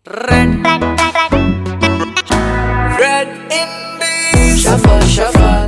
Red, red Indies. Shuffle, shuffle.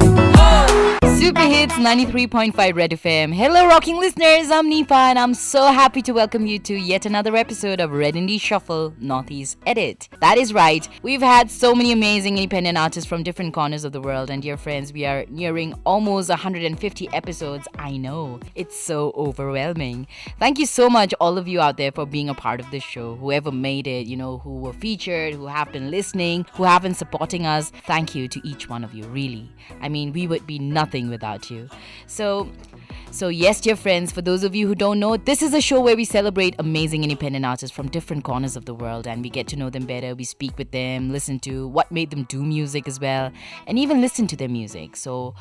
Super Hits 93.5 Red FM. Hello, rocking listeners. I'm Nipa, and I'm so happy to welcome you to yet another episode of Red Indie Shuffle Northeast Edit. That is right. We've had so many amazing independent artists from different corners of the world, and dear friends, we are nearing almost 150 episodes. I know, it's so overwhelming. Thank you so much, all of you out there, for being a part of this show. Whoever made it, who were featured, who have been listening, who have been supporting us. Thank you to each one of you, really. I mean, we would be nothing without you. So yes, dear friends, for those of you who don't know, this is a show where we celebrate amazing independent artists from different corners of the world, and we get to know them better. We speak with them, listen to what made them do music as well, and even listen to their music. So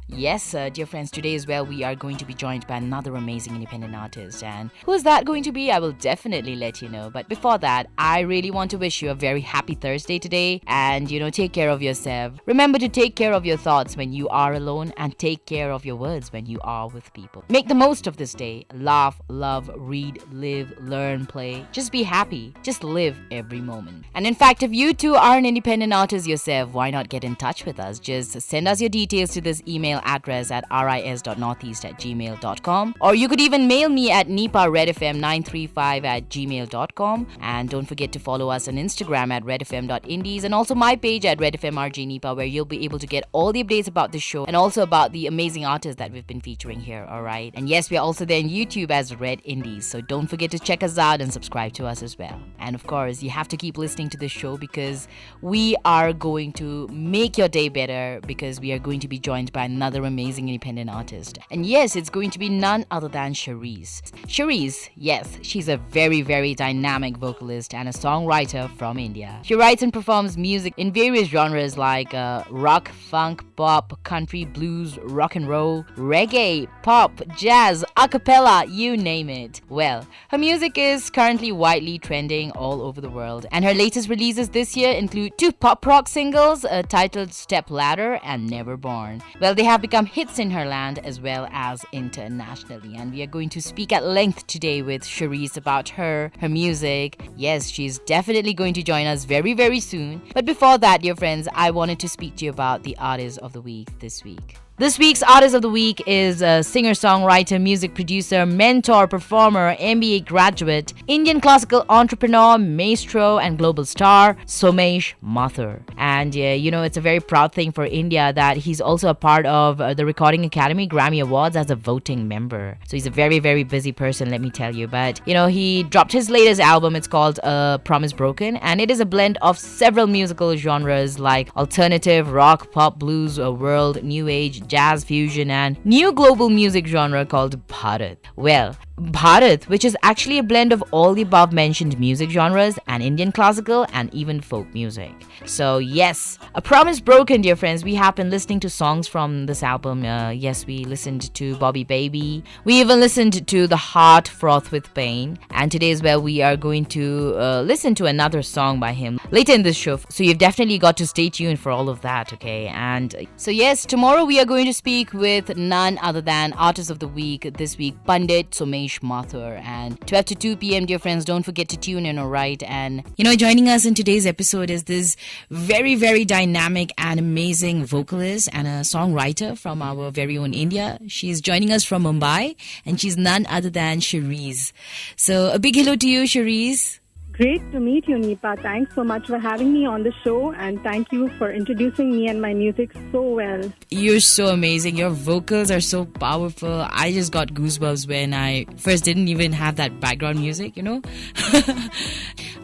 yes, dear friends, today as well, we are going to be joined by another amazing independent artist. And who is that going to be? I will definitely let you know. But before that, I really want to wish you a very happy Thursday today. And, take care of yourself. Remember to take care of your thoughts when you are alone, and take care of your words when you are with people. Make the most of this day. Laugh, love, read, live, learn, play. Just be happy. Just live every moment. And in fact, if you too are an independent artist yourself, why not get in touch with us? Just send us your details to this email address at ris.northeast@gmail.com, or you could even mail me at niparedfm935@gmail.com. And don't forget to follow us on Instagram at redfm.indies, and also my page at redfm RJ Nipa, where you'll be able to get all the updates about the show and also about the amazing artists that we've been featuring here. Alright, and yes, we're also there on YouTube as Red Indies, so don't forget to check us out and subscribe to us as well. And of course, you have to keep listening to this show, because we are going to make your day better, because we are going to be joined by another amazing independent artist. And yes, it's going to be none other than Sherise. Sherise, yes, she's a very, very dynamic vocalist and a songwriter from India. She writes and performs music in various genres like rock, funk, pop, country, blues, rock and roll, reggae, pop, jazz, a cappella, you name it. Well, her music is currently widely trending all over the world, and her latest releases this year include 2 pop rock singles titled Step Ladder and Never Born. Well, they have become hits in her land as well as internationally, and we are going to speak at length today with Sherise about her music. Yes, she's definitely going to join us very, very soon. But before that, dear friends, I wanted to speak to you about the artist of the week this week. This week's Artist of the Week is a singer-songwriter, music producer, mentor, performer, MBA graduate, Indian classical entrepreneur, maestro, and global star, Somesh Mathur. And it's a very proud thing for India that he's also a part of the Recording Academy Grammy Awards as a voting member. So he's a very, very busy person, let me tell you. But, he dropped his latest album. It's called Promise Broken, and it is a blend of several musical genres like alternative, rock, pop, blues, world, new age, jazz, fusion, and new global music genre called Bharat. Well, Bharat, which is actually a blend of all the above mentioned music genres and Indian classical and even folk music. So yes, A Promise Broken, dear friends. We have been listening to songs from this album. Yes, we listened to Bobby Baby. We even listened to The Heart Froth with Pain. And today as well, we are going to listen to another song by him later in this show. So you've definitely got to stay tuned for all of that, okay? And so yes, tomorrow we are going to speak with none other than Artist of the Week this week, Pandit Somesh Mathur. And 12 to 2 p.m., dear friends, don't forget to tune in, alright? And joining us in today's episode is this very, very dynamic and amazing vocalist and a songwriter from our very own India. She's joining us from Mumbai, and she's none other than Sherise. So a big hello to you, Sherise. Great to meet you, Nipa. Thanks so much for having me on the show, and thank you for introducing me and my music so well. You're so amazing. Your vocals are so powerful. I just got goosebumps when I first didn't even have that background music,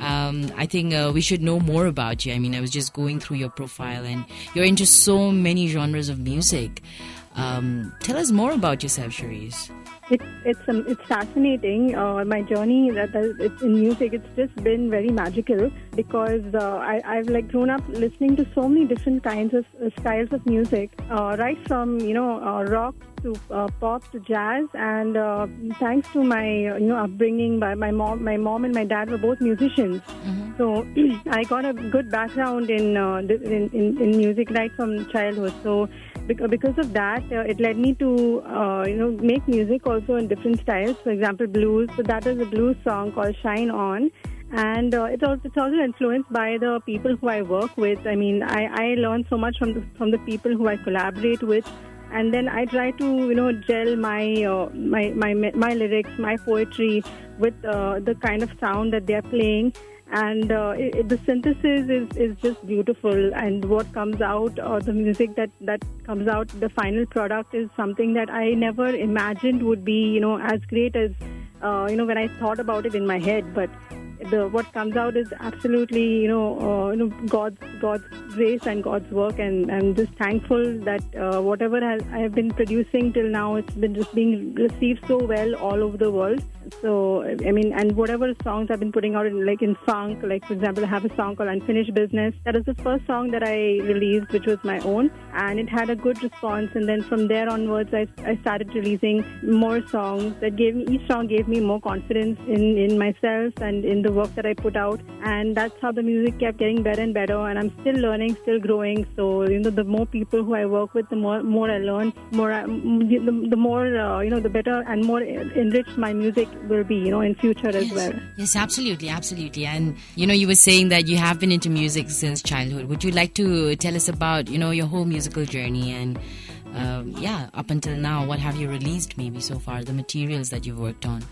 I think we should know more about you. I mean, I was just going through your profile, and you're into so many genres of music. Tell us more about yourself, Sherise. It's fascinating. My journey in music, it's just been very magical, because I've grown up listening to so many different kinds of styles of music, right from rock to pop to jazz, and thanks to my upbringing, by my mom and my dad were both musicians. Mm-hmm. So I got a good background in music right from childhood. So because of that, it led me to make music also in different styles. For example, blues. So that is a blues song called Shine On. And it's also influenced by the people who I work with. I mean, I learn so much from the people who I collaborate with, and then I try to gel my lyrics, my poetry with the kind of sound that they are playing. And the synthesis is just beautiful, and what comes out, or the music that comes out, the final product is something that I never imagined would be as great as when I thought about it in my head. But what comes out is absolutely God's grace and God's work, and I'm just thankful that whatever I have been producing till now, it's been just being received so well all over the world. So I mean, and whatever songs I've been putting out in funk, like for example, I have a song called Unfinished Business. That is the first song that I released, which was my own, and it had a good response. And then from there onwards, I started releasing more songs that each song gave me more confidence in myself and in the work that I put out. And that's how the music kept getting better and better. And I'm still learning, still growing. So the more people who I work with, the more I learn, the more the better and more enriched my music will be, in future as well. Yes, absolutely. And, you were saying that you have been into music since childhood. Would you like to tell us about, your whole musical journey and, up until now, what have you released maybe so far, the materials that you've worked on?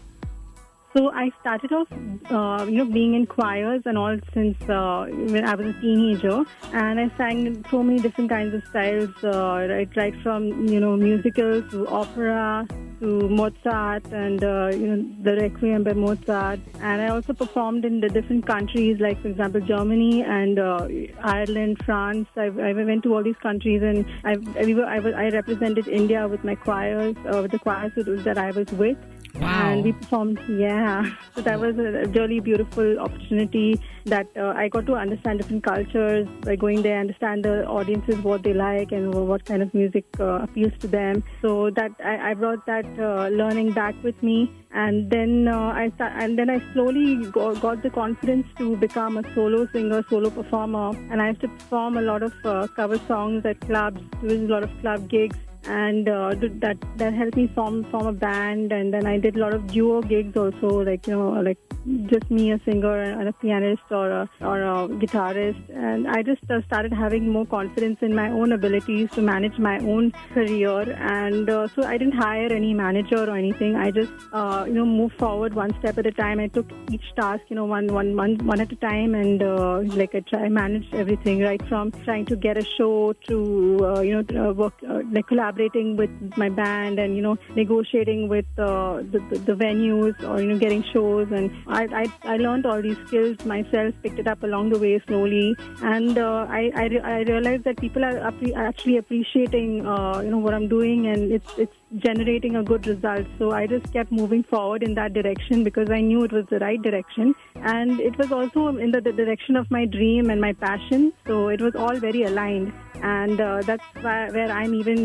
So I started off, being in choirs and all since when I was a teenager, and I sang so many different kinds of styles, right from musicals to opera to Mozart and the Requiem by Mozart. And I also performed in the different countries, like for example Germany and Ireland, France. I went to all these countries, and I represented India with my choirs, with the choirs that I was with. Wow. And we performed, so that was a really beautiful opportunity that I got to understand different cultures by going there, understand the audiences, what they like and what kind of music appeals to them. So that I brought that learning back with me, and then I slowly got the confidence to become a solo singer, solo performer, and I used to perform a lot of cover songs at clubs, doing a lot of club gigs. And that helped me form a band, and then I did a lot of duo gigs also, like just me, a singer, and a pianist or a guitarist. And I just started having more confidence in my own abilities to manage my own career. And so I didn't hire any manager or anything. I just moved forward one step at a time. I took each task one at a time, and I managed everything, right from trying to get a show to work collaborating with my band and negotiating with the venues or getting shows. And I learned all these skills myself, picked it up along the way slowly, and I realized that people are actually appreciating what I'm doing, and it's generating a good result. So I just kept moving forward in that direction because I knew it was the right direction, and it was also in the direction of my dream and my passion. So it was all very aligned, and that's where I'm even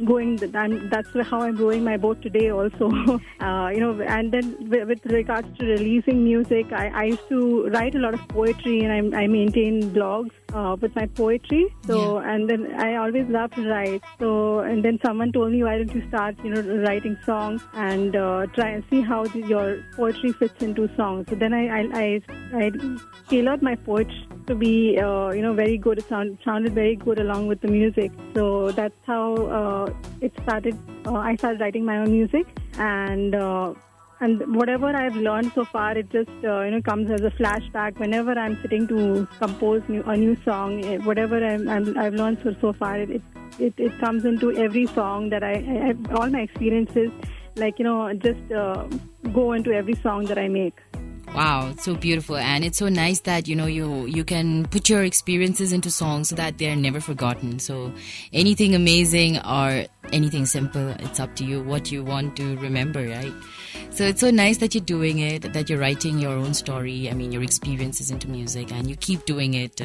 going. That's how I'm rowing my boat today also. And then with regards to releasing music, I used to write a lot of poetry, and I maintain blogs with my poetry. So and then I always loved to write. So and then someone told me, why don't you start writing songs and try and see how your poetry fits into songs. So then I tailored my poetry to be very good. It sounded very good along with the music. So that's how it started. I started writing my own music, and whatever I've learned so far, it just comes as a flashback whenever I'm sitting to compose a new song. Whatever I've learned so far, it comes into every song that I all my experiences, just go into every song that I make. Wow, it's so beautiful, and it's so nice that you can put your experiences into songs so that they're never forgotten. So anything amazing or anything simple, it's up to you what you want to remember, right? So it's so nice that you're doing it, that you're writing your own story, your experiences into music, and you keep doing it,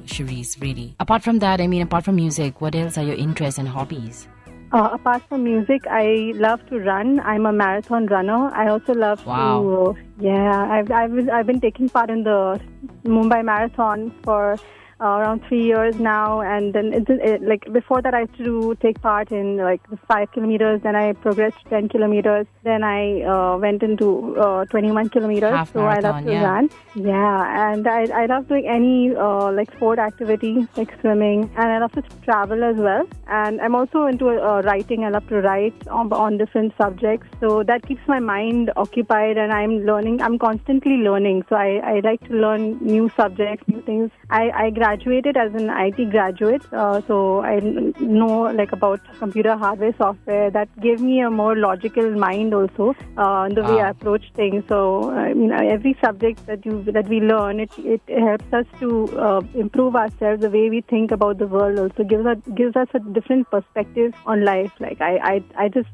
Sherise, really. Apart from that, apart from music, what else are your interests and hobbies? Apart from music, I love to run. I'm a marathon runner. I also love to. I've been taking part in the Mumbai Marathon for around 3 years now. And then like before that, I used to take part in like the 5 kilometers. Then I progressed 10 kilometers. Then I went into 21 kilometers. Half so I love marathon, to yeah. run. Yeah, and I love doing any like sport activities like swimming, and I love to travel as well. And I'm also into writing. I love to write on different subjects. So that keeps my mind occupied, and I'm learning. I'm constantly learning. So I like to learn new subjects, new things. I graduated as an IT graduate, so I know like about computer hardware, software. That gave me a more logical mind also, in the way I approach things. So every subject that we learn, it helps us to improve ourselves. The way we think about the world also gives us a different perspective on life. Like I just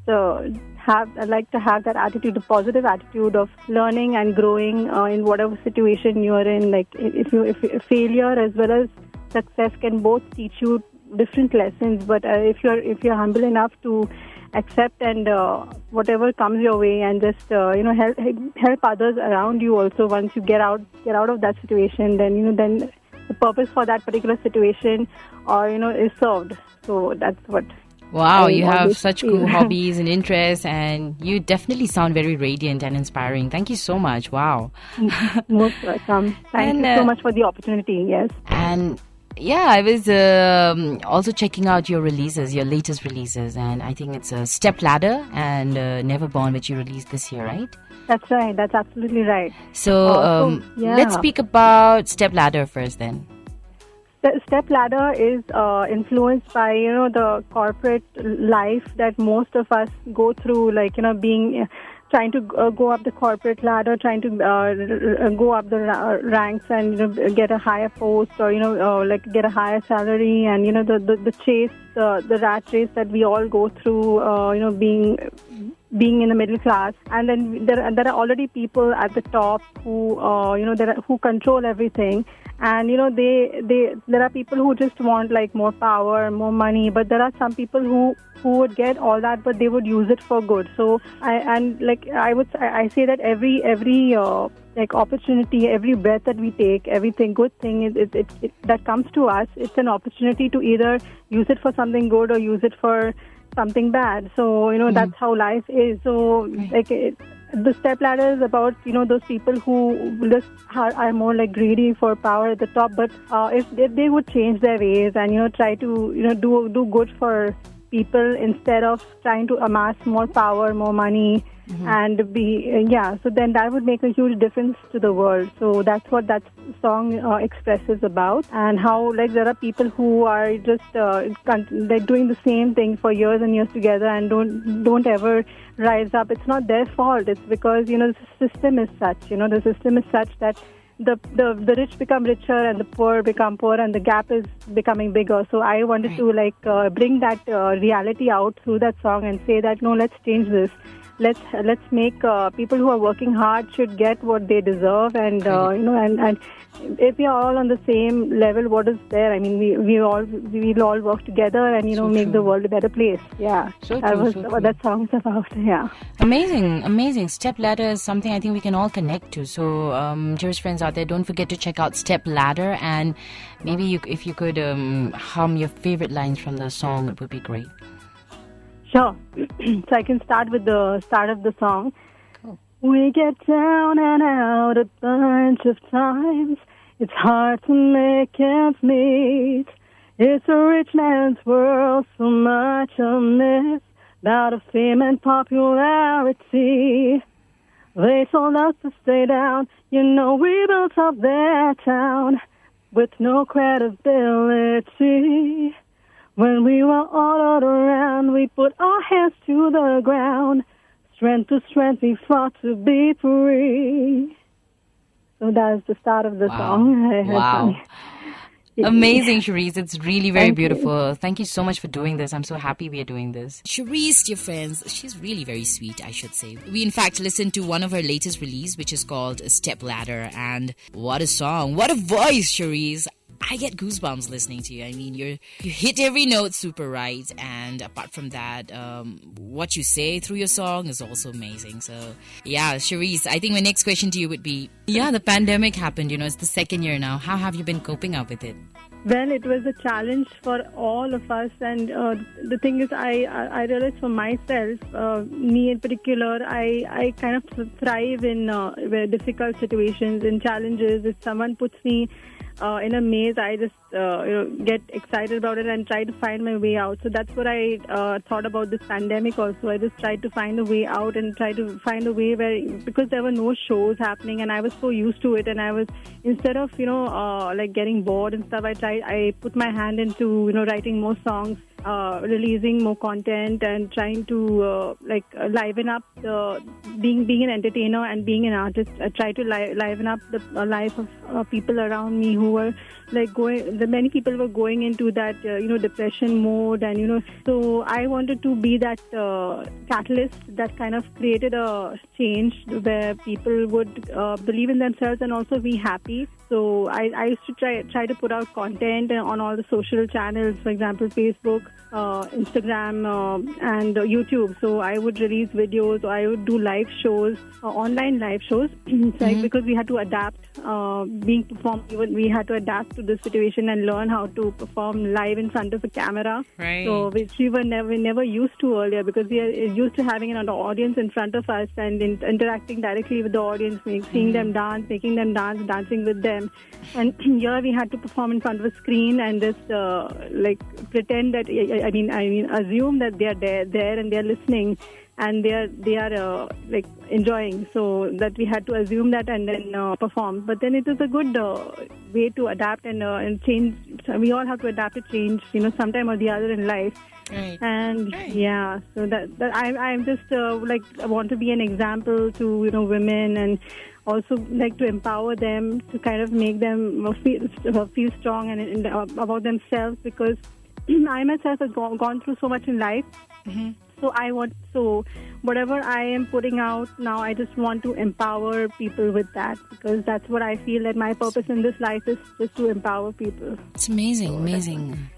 I like to have that attitude, a positive attitude of learning and growing in whatever situation you are in. Like if failure as well as success can both teach you different lessons, but if you're humble enough to accept and whatever comes your way, and just help others around you also. Once you get out of that situation, then then the purpose for that particular situation is served. So that's what. Wow, you have such cool hobbies and interests, and you definitely sound very radiant and inspiring. Thank you so much. Wow. Most welcome. Thank you so much for the opportunity. Yes. And yeah, I was also checking out your latest releases, and I think it's Step Ladder and Never Born, which you released this year, right? That's right. That's absolutely right. So let's speak about Step Ladder first then. Step ladder is influenced by the corporate life that most of us go through, like being trying to go up the corporate ladder, trying to go up the ranks and get a higher post, or like get a higher salary, and the chase, the rat race that we all go through, being in the middle class. And then there are already people at the top who who control everything. And there are people who just want like more power, more money, but there are some people who would get all that, but they would use it for good. So I say that every like opportunity, every breath that we take, everything good thing that comes to us, it's an opportunity to either use it for something good or use it for something bad. So that's how life is. So the step ladder is about those people who just are more like greedy for power at the top, but if they would change their ways and try to do good for people instead of trying to amass more power, more money, and be so then that would make a huge difference to the world. So that's what that song expresses about, and how like there are people who are just they're doing the same thing for years and years together and don't ever rise up. It's not their fault. It's because the system is such. The system is such that the rich become richer and the poor become poor, and the gap is becoming bigger. So I wanted to bring that reality out through that song and say that no, let's change this. Let's make people who are working hard should get what they deserve, and and if we are all on the same level, what is there? I mean, we'll all work together and make the world a better place. Yeah, that was what that song is about. Yeah, amazing. Step Ladder is something I think we can all connect to. So, dearest friends out there, don't forget to check out Step Ladder, and maybe if you could hum your favorite lines from the song, it would be great. Sure. So I can start with the start of the song. Oh. We get down and out a bunch of times. It's hard to make ends meet. It's a rich man's world, so much a myth about a fame and popularity. They told us to stay down. We built up their town with no credibility. When we were all around, we put our hands to the ground. Strength to strength, we fought to be free. So that is the start of the song. Wow. Amazing, Sherise. It's really very beautiful. Thank you so much for doing this. I'm so happy we are doing this. Sherise, dear friends, she's really very sweet, I should say. We, in fact, listened to one of her latest release, which is called Step Ladder. And what a song. What a voice, Sherise. I get goosebumps listening to you. I mean, you hit every note super right, and apart from that, what you say through your song is also amazing. So, yeah, Sherise, I think my next question to you would be, the pandemic happened, it's the second year now. How have you been coping up with it? Well, it was a challenge for all of us, and the thing is, I realized for myself, me in particular, I kind of thrive in very difficult situations, in challenges. If someone puts me in a maze, I just get excited about it and try to find my way out. So that's what I thought about this pandemic also. I just tried to find a way out and try to find a way where, because there were no shows happening and I was so used to it, and I was, instead of, like getting bored and stuff, I put my hand into, writing more songs, releasing more content, and trying to liven up being an entertainer and being an artist. I try to liven up the life of people around me who were like many people were going into that depression mode, and so I wanted to be that catalyst that kind of created a change where people would believe in themselves and also be happy. So I used to try to put out content on all the social channels, for example, Facebook, Instagram, and YouTube. So I would release videos, or I would do live shows, online live shows, because we had to adapt. Being performed, we had to adapt to the situation and learn how to perform live in front of a camera. Right. So which we were never used to earlier, because we are used to having an audience in front of us and interacting directly with the audience, seeing them dance, making them dance, dancing with them. And here we had to perform in front of a screen and just pretend that assume that they are there and they are listening and they are enjoying. So that we had to assume that and then perform. But then it was a good way to adapt and change. So we all have to adapt to change, sometime or the other in life. Right. And yeah, so that I'm just I want to be an example to women, and also like to empower them, to kind of make them feel strong and about themselves, because I myself have gone through so much in life. Mm-hmm. So whatever I am putting out now, I just want to empower people with that, because that's what I feel that my purpose in this life is, just to empower people. It's amazing.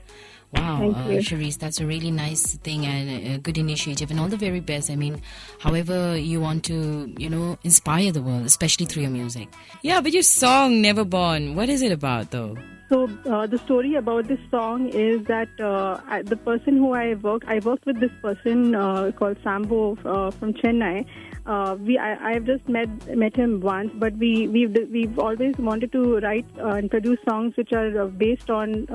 Wow, Thank you. Sherise, that's a really nice thing and a good initiative, and all the very best. I mean, however you want to, inspire the world, especially through your music. Yeah, but your song, Never Born, what is it about though? So the story about this song is that the person who I worked with this person called Sambo from Chennai. I've just met him once, but we've always wanted to write and produce songs which are based on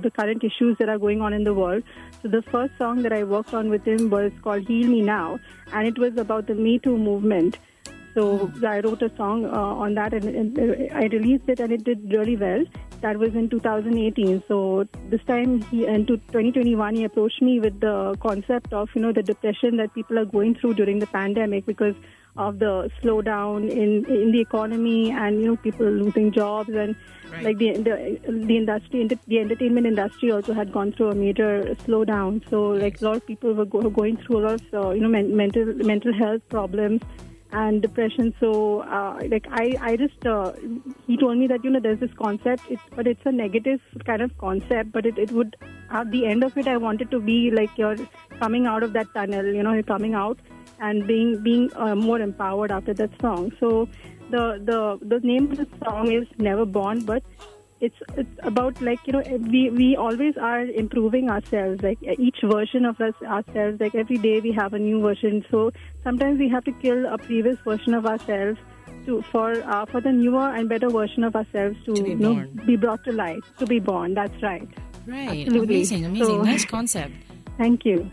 the current issues that are going on in the world. So the first song that I worked on with him was called Heal Me Now, and it was about the Me Too movement. So I wrote a song on that, and I released it, and it did really well. That was in 2018. So this time, in 2021, he approached me with the concept of, the depression that people are going through during the pandemic because of the slowdown in the economy, and, people losing jobs, and like the industry, the entertainment industry also had gone through a major slowdown. So like a lot of people were going through a lot of, mental health problems and depression. So I just he told me that there's this concept, but it's a negative kind of concept, but it would, at the end of it, I wanted to be like you're coming out of that tunnel, you're coming out and being more empowered after that song. So the name of the song is Never Born, but it's about we always are improving ourselves, like each version of ourselves, like every day we have a new version. So sometimes we have to kill a previous version of ourselves for the newer and better version of ourselves to be brought to life, to be born. That's right. Right. Absolutely. Amazing. So, Nice concept. Thank you.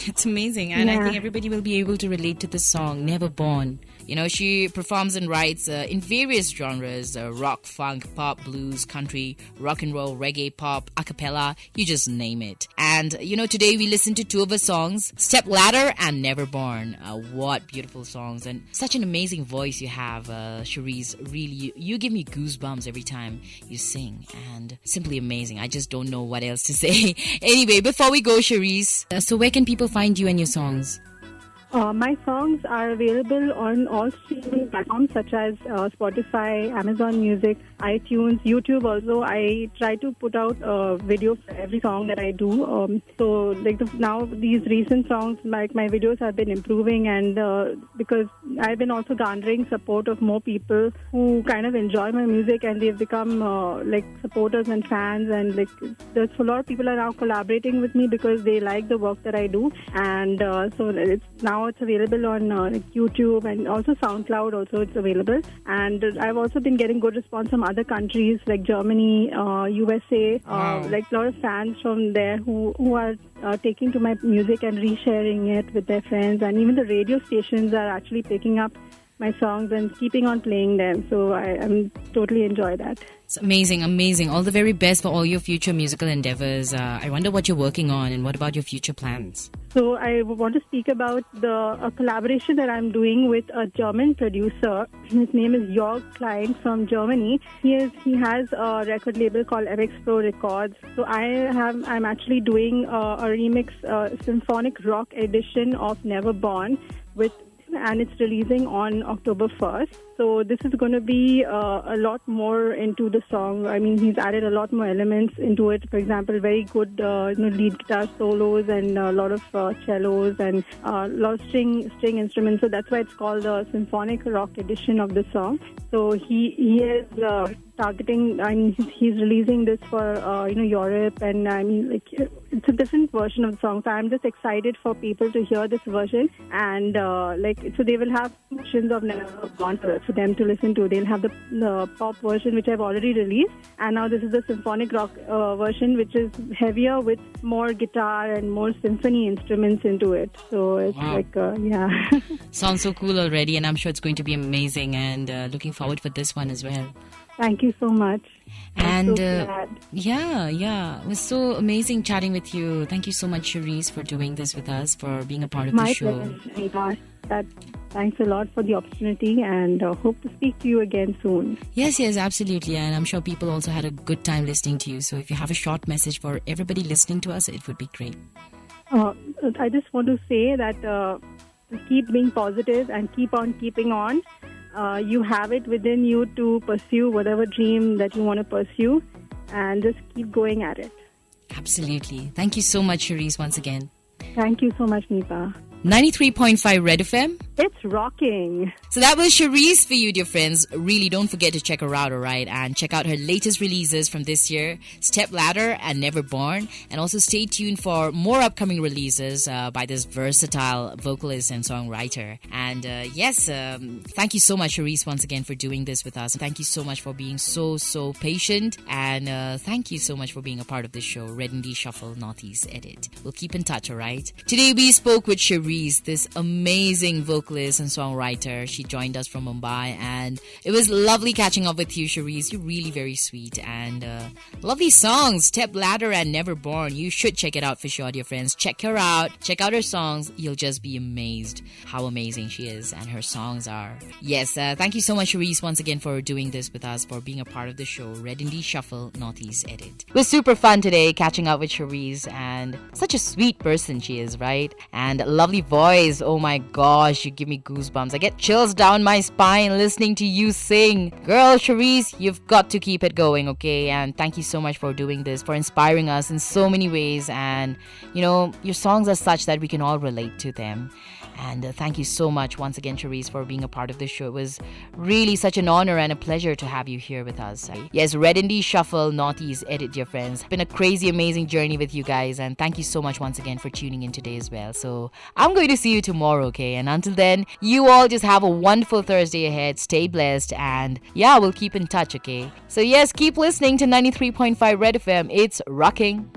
It's amazing, and I Yeah. think everybody will be able to relate to this song, Never Born. She performs and writes in various genres, rock, funk, pop, blues, country, rock and roll, reggae, pop, a cappella, you just name it. And, today we listened to two of her songs, Step Ladder and Never Born. What beautiful songs, and such an amazing voice you have, Sherise. Really, you give me goosebumps every time you sing, and simply amazing. I just don't know what else to say. Anyway, before we go, Sherise, so where can people find you and your songs? My songs are available on all streaming platforms such as Spotify, Amazon Music, iTunes, YouTube. Also, I try to put out a video for every song that I do. Now these recent songs, like my videos have been improving, and because I've been also garnering support of more people who kind of enjoy my music, and they've become supporters and fans, and there's a lot of people are now collaborating with me because they like the work that I do, and so it's available on YouTube and also SoundCloud. Also, it's available, and I've also been getting good response from other countries like Germany, USA. Like a lot of fans from there who are taking to my music and resharing it with their friends, and even the radio stations are actually picking up my songs and keeping on playing them. So I'm totally enjoy that. It's amazing. All the very best for all your future musical endeavors. I wonder what you're working on, and what about your future plans? So I want to speak about a collaboration that I'm doing with a German producer. His name is Jörg Klein from Germany. He has a record label called MX Pro Records. So I'm actually doing a remix symphonic rock edition of Never Born and it's releasing on October 1st. So this is going to be a lot more into the song. I mean, he's added a lot more elements into it. For example, very good lead guitar solos and a lot of cellos and a lot of string instruments. So that's why it's called the symphonic rock edition of the song. So he is targeting. I mean, he's releasing this for Europe, and I mean, it's a different version of the song. So I'm just excited for people to hear this version, and so they will have versions of Never Gone for them to listen to. They'll have the pop version, which I've already released, and now this is the symphonic rock version, which is heavier with more guitar and more symphony instruments into it. So it's Sounds so cool already, and I'm sure it's going to be amazing, and looking forward for this one as well. Thank you so much. And so glad. It was so amazing chatting with you. Thank you so much, Sherise, for doing this with us, for being a part of the show. My pleasure. Thanks a lot for the opportunity, and hope to speak to you again soon. Yes, absolutely. And I'm sure people also had a good time listening to you. So if you have a short message for everybody listening to us, it would be great. I just want to say that keep being positive and keep on keeping on. You have it within you to pursue whatever dream that you want to pursue, and just keep going at it. Absolutely. Thank you so much, Sherise, once again. Thank you so much, Nipa. 93.5 Red FM. It's rocking. So that was Sherise for you, dear friends. Really, don't forget to check her out, alright? And check out her latest releases from this year, Step Ladder and Never Born. And also stay tuned for more upcoming releases by this versatile vocalist and songwriter. And thank you so much, Sherise, once again for doing this with us. Thank you so much for being so patient. And thank you so much for being a part of this show, Red Indie Shuffle Northeast Edit. We'll keep in touch, alright? Today we spoke with Sherise, this amazing vocalist and songwriter. She joined us from Mumbai, and it was lovely catching up with you, Sherise. You're really very sweet, and lovely songs, Step Ladder and Never Born. You should check it out for sure, dear friends. Check her out, check out her songs. You'll just be amazed how amazing she is, and her songs are. Yes, thank you so much, Sherise, once again for doing this with us, for being a part of the show, Red Indie Shuffle Northeast Edit. It was super fun today catching up with Sherise, and such a sweet person she is, right? And lovely voice. Oh my gosh, you give me goosebumps. I get chills down my spine listening to you sing. Girl, Sherise, you've got to keep it going, okay? And thank you so much for doing this, for inspiring us in so many ways. And your songs are such that we can all relate to them. And thank you so much once again, Sherise, for being a part of the show. It was really such an honor and a pleasure to have you here with us. Yes, Red Indie Shuffle Northeast Edit, dear friends. It's been a crazy, amazing journey with you guys. And thank you so much once again for tuning in today as well. So I'm going to see you tomorrow, okay? And until then, you all just have a wonderful Thursday ahead. Stay blessed. And we'll keep in touch, okay? So yes, keep listening to 93.5 Red FM. It's rocking.